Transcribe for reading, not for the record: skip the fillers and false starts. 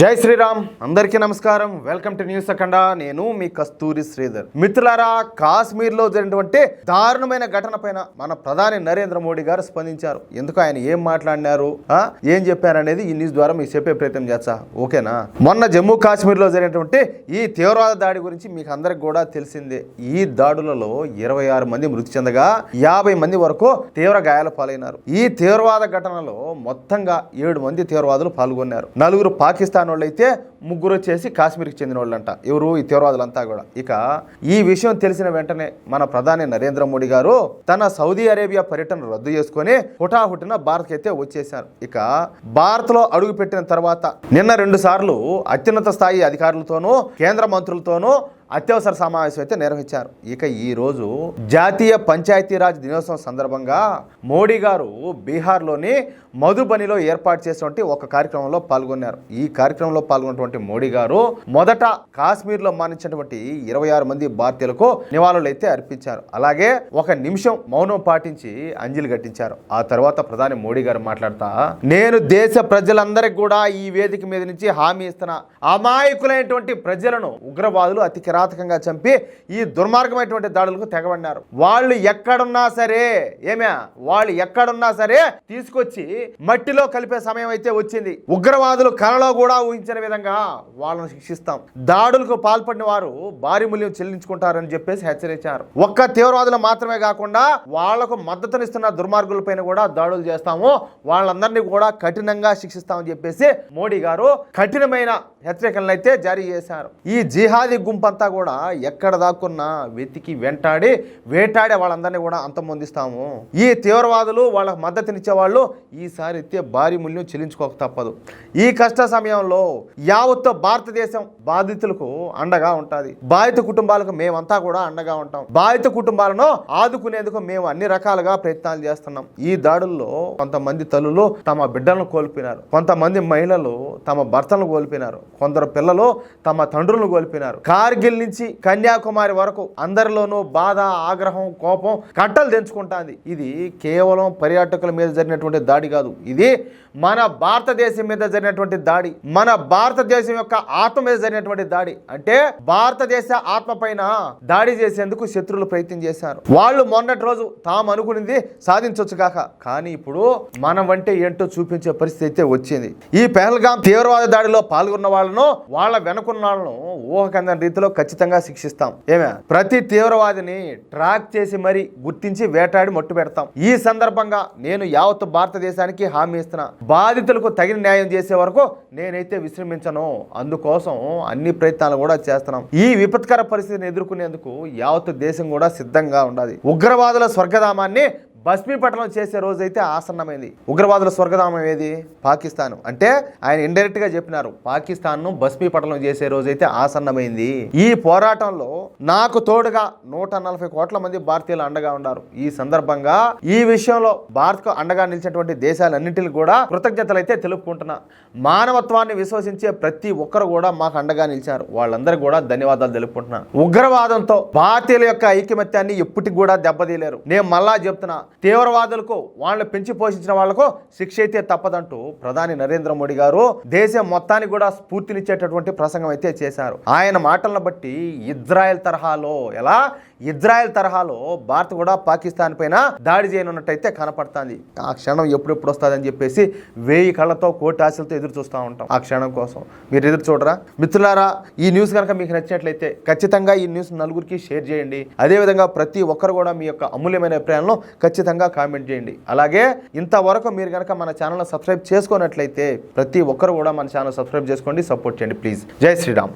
జై శ్రీరామ్. అందరికీ నమస్కారం. వెల్కమ్ టు న్యూస్ అఖండ. నేను మీ కస్తూరి శ్రీధర్. మిత్రులారా, కాశ్మీర్లో జరిగినటువంటి దారుణమైన ఘటన పైన మన ప్రధాని నరేంద్ర మోడీ గారు స్పందించారు. ఎందుకు, ఆయన ఏం మాట్లాడినారు, ఏం చెప్పారు అనేది ఈ న్యూస్ ద్వారా మీకు చెప్పే ప్రయత్నం చేస్తా. ఓకేనా? మొన్న జమ్మూ కాశ్మీర్లో జరిగినటువంటి ఈ తీవ్రవాద దాడి గురించి మీకు అందరికి కూడా తెలిసిందే. ఈ దాడులలో 26 మంది మృతి చెందగా 50 మంది వరకు తీవ్ర గాయాల పాలైనారు. ఈ తీవ్రవాద ఘటనలో మొత్తంగా 7 మంది తీవ్రవాదులు పాల్గొన్నారు. 4 పాకిస్తాన్ వాళ్ళు అయితే, 3 వచ్చేసి కాశ్మీర్కి చెందిన వాళ్ళంట. ఎవరు? ఈ తీవ్రవాదులంతా కూడా. ఇక ఈ విషయం తెలిసిన వెంటనే మన ప్రధాని నరేంద్ర మోడీ గారు తన సౌదీ అరేబియా పర్యటన రద్దు చేసుకుని హుటాహుటిన భారత్కి అయితే వచ్చేశారు. ఇక భారత్లో అడుగు పెట్టిన తర్వాత నిన్న 2 సార్లు అత్యున్నత స్థాయి అధికారులతోనూ కేంద్ర మంత్రులతోనూ అత్యవసర సమావేశం అయితే నిర్వహించారు. ఇక ఈ రోజు జాతీయ పంచాయతీరాజ్ దినోత్సవం సందర్భంగా మోడీ గారు బీహార్లోని మధుబనిలో ఏర్పాటు చేసినటువంటి ఒక కార్యక్రమంలో పాల్గొన్నారు. ఈ కార్యక్రమంలో పాల్గొన్నటువంటి మోడీ గారు మొదట కాశ్మీర్లో మరణించినటువంటి 26 మంది భారతీయులకు నివాళులు అయితే అర్పించారు. అలాగే 1 నిమిషం మౌనం పాటించి అంజలి ఘటించారు. ఆ తర్వాత ప్రధాని మోడీ గారు మాట్లాడుతా, నేను దేశ ప్రజలందరికీ కూడా ఈ వేదిక మీద నుంచి హామీ ఇస్తున్నా, అమాయకులైనటువంటి ప్రజలను ఉగ్రవాదులు అతి కిరాతకంగా చంపి ఈ దుర్మార్గమైనటువంటి దాడులకు తెగబడినారు. వాళ్ళు ఎక్కడున్నా సరే తీసుకొచ్చి మట్టిలో కలిపే సమయం అయితే వచ్చింది. ఉగ్రవాదులు కలలో కూడా ఊహించిన విధంగా వాళ్ళను శిక్షిస్తాం. దాడులకు పాల్పడిన వారు భారీ మూల్యం చెల్లించుకుంటారని చెప్పేసి హెచ్చరించారు. ఒక్క తీవ్రవాదులు మాత్రమే కాకుండా వాళ్లకు మద్దతునిస్తున్న దుర్మార్గులపైన కూడా దాడులు చేస్తాము, వాళ్ళందరినీ కూడా కఠినంగా శిక్షిస్తామని చెప్పేసి మోడీ గారు కఠినమైన హెచ్చరికలను అయితే జారీ చేశారు. ఈ జిహాదీ గుంపంతా కూడా ఎక్కడ దాక్కున్నా వెతికి వేటాడే వాళ్ళందరినీ కూడా అంతమొందిస్తాము. ఈ తీవ్రవాదులు వాళ్ళకు మద్దతునిచ్చే వాళ్ళు ఈసారి అయితే భారీ మూల్యం చెల్లించుకోక తప్పదు. ఈ కష్ట సమయంలో యావత్తు భారతదేశం బాధితులకు అండగా ఉంటుంది. బాధిత కుటుంబాలకు మేమంతా కూడా అండగా ఉంటాం. బాధిత కుటుంబాలను ఆదుకునేందుకు మేము అన్ని రకాలుగా ప్రయత్నాలు చేస్తున్నాం. ఈ దాడుల్లో కొంతమంది తల్లులు తమ బిడ్డలను కోల్పోయినారు, కొంతమంది మహిళలు తమ భర్తలను కోల్పోయినారు, కొందరు పిల్లలు తమ తండ్రులను కోల్పోయినారు. కార్గిల్ నుంచి కన్యాకుమారి వరకు అందరిలోనూ బాధ, ఆగ్రహం, కోపం కట్టలు తెంచుకుంటుంది. ఇది కేవలం పర్యాటకుల మీద జరిగినటువంటి దాడి కాదు, ఇది మన భారతదేశం మీద జరిగినటువంటి దాడి, మన భారతదేశం యొక్క ఆత్మ మీద జరిగినటువంటి దాడి. అంటే భారతదేశ ఆత్మ పైన దాడి చేసేందుకు శత్రువులు ప్రయత్నం చేశారు. వాళ్ళు మొన్నటి రోజు తాము అనుకునేది సాధించవచ్చు కాక, కానీ ఇప్పుడు మనం అంటే ఏంటో చూపించే పరిస్థితి అయితే వచ్చింది. ఈ పెహల్గాం తీవ్రవాద దాడిలో పాల్గొన్న వాళ్ళను, వాళ్ళ వెనుకున్న వాళ్ళను ఊహకందని రీతిలో ఖచ్చితంగా శిక్షిస్తాం. ప్రతి తీవ్రవాదిని ట్రాక్ చేసి మరీ గుర్తించి వేటాడి మట్టు పెడతాం. ఈ సందర్భంగా నేను యావత్తు భారతదేశానికి హామీ ఇస్తున్నా, బాధితులకు తగిన న్యాయం చేసే వరకు నేనైతే విశ్రమించను. అందుకోసం అన్ని ప్రయత్నాలు కూడా చేస్తున్నాం. ఈ విపత్కర పరిస్థితిని ఎదుర్కొనేందుకు యావత్తు దేశం కూడా సిద్ధంగా ఉండాలి. ఉగ్రవాదుల స్వర్గధామాన్ని భస్మీపటనం చేసే రోజైతే ఆసన్నమైంది. ఉగ్రవాదుల స్వర్గధామం ఏది? పాకిస్తాన్. అంటే ఆయన ఇండైరెక్ట్ గా చెప్పినారు, పాకిస్తాన్ ను భస్మీపటనం చేసే రోజైతే ఆసన్నమైంది. ఈ పోరాటంలో నాకు తోడుగా 140 కోట్ల మంది భారతీయులు అండగా ఉన్నారు. ఈ సందర్భంగా ఈ విషయంలో భారత్ కు అండగా నిలిచినటువంటి దేశాలన్నింటినీ కూడా కృతజ్ఞతలు అయితే తెలుపుకుంటున్నా. మానవత్వాన్ని విశ్వసించే ప్రతి ఒక్కరు కూడా మాకు అండగా నిలిచారు, వాళ్ళందరికీ కూడా ధన్యవాదాలు తెలుపుకుంటున్నా. ఉగ్రవాదంతో భారతీయుల యొక్క ఐకమత్యాన్ని ఎప్పటికి కూడా దెబ్బతీయలేరు. నేను మళ్ళా చెప్తున్నా, తీవ్రవాదులకు వాళ్ళని పెంచి పోషించిన వాళ్లకు శిక్ష అయితే తప్పదంటూ ప్రధాని నరేంద్ర మోడీ గారు దేశం మొత్తానికి కూడా స్ఫూర్తినిచ్చేటటువంటి ప్రసంగం అయితే చేశారు. ఆయన మాటలను బట్టి ఇజ్రాయెల్ తరహాలో భారత్ కూడా పాకిస్తాన్ పైన దాడి చేయనున్నట్టయితే కనపడుతుంది. ఆ క్షణం ఎప్పుడెప్పుడు వస్తుందని చెప్పేసి 1000 కళ్ళతో కోటి ఆశలతో ఎదురు చూస్తూ ఉంటాం. ఆ క్షణం కోసం మీరు ఎదురు చూడరా? మిత్రులారా, ఈ న్యూస్ కనుక మీకు నచ్చినట్లయితే ఖచ్చితంగా ఈ న్యూస్ నలుగురికి షేర్ చేయండి. అదేవిధంగా ప్రతి ఒక్కరు కూడా మీ యొక్క అమూల్యమైన అభిప్రాయాలను ఖచ్చితంగా కామెంట్ చేయండి. అలాగే ఇంతవరకు మీరు కనుక మన ఛానల్ సబ్స్క్రైబ్ చేసుకున్నట్లయితే ప్రతి ఒక్కరు కూడా మన ఛానల్ సబ్స్క్రైబ్ చేసుకోండి, సపోర్ట్ చేయండి ప్లీజ్. జై శ్రీరామ్.